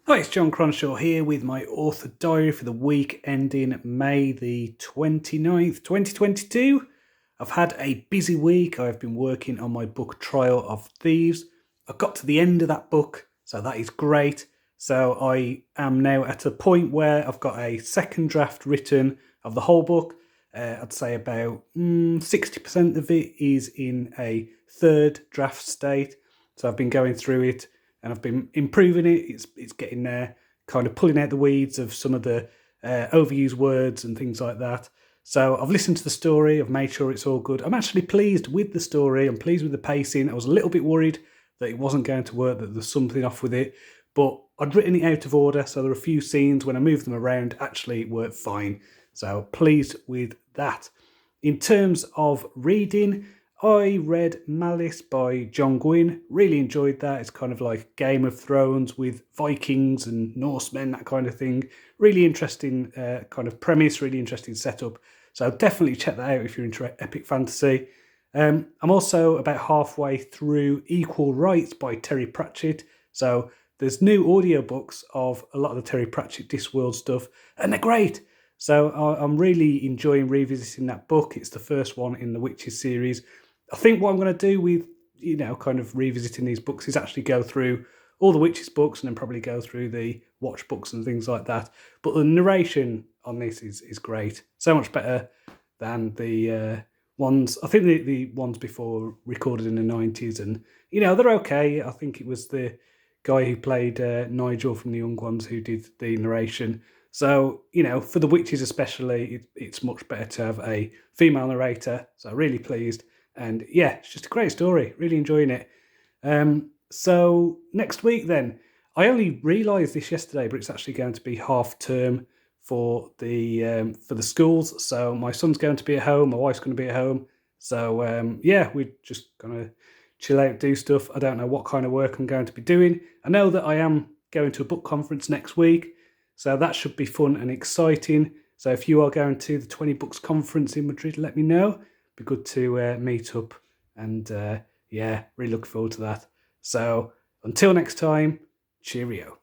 Hi, it's John Cronshaw here with my author diary for the week ending May the 29th, 2022. I've had a busy week. I've been working on my book Trial of Thieves. I've got to the end of that book, so that is great. So I am now at a point where I've got a second draft written of the whole book. I'd say about 60% of it is in a third draft state. So I've been going through it and I've been improving it. It's getting there, kind of pulling out the weeds of some of the overused words and things like that. So I've listened to the story. I've made sure it's all good. I'm actually pleased with the story. I'm pleased with the pacing. I was a little bit worried that it wasn't going to work, that there's something off with it. But I'd written it out of order, so there are a few scenes when I moved them around, actually it worked fine. So pleased with that. In terms of reading, I read Malice by John Gwynne. Really enjoyed that. It's kind of like Game of Thrones with Vikings and Norsemen, that kind of thing. Really interesting kind of premise, really interesting setup. So definitely check that out if you're into epic fantasy. I'm also about halfway through Equal Rights by Terry Pratchett. So there's new audiobooks of a lot of the Terry Pratchett Discworld stuff, and they're great. So I'm really enjoying revisiting that book. It's the first one in the Witches series. I think what I'm going to do with, kind of revisiting these books is actually go through all the Witches books and then probably go through the Watch books and things like that. But the narration on this is great. So much better than the ones, I think the ones before recorded in the 90s. And, they're okay. I think it was the guy who played Nigel from The Young Ones who did the narration. So, for the Witches especially, it's much better to have a female narrator. So really pleased. And yeah, it's just a great story. Really enjoying it. So next week then, I only realised this yesterday, but it's actually going to be half term for the schools. So my son's going to be at home, my wife's going to be at home. So yeah, we're just gonna chill out, do stuff. I don't know what kind of work I'm going to be doing. I know that I am going to a book conference next week, so that should be fun and exciting. So if you are going to the 20 Books conference in Madrid, let me know. Be good to meet up, and yeah, really looking forward to that. So until next time, cheerio.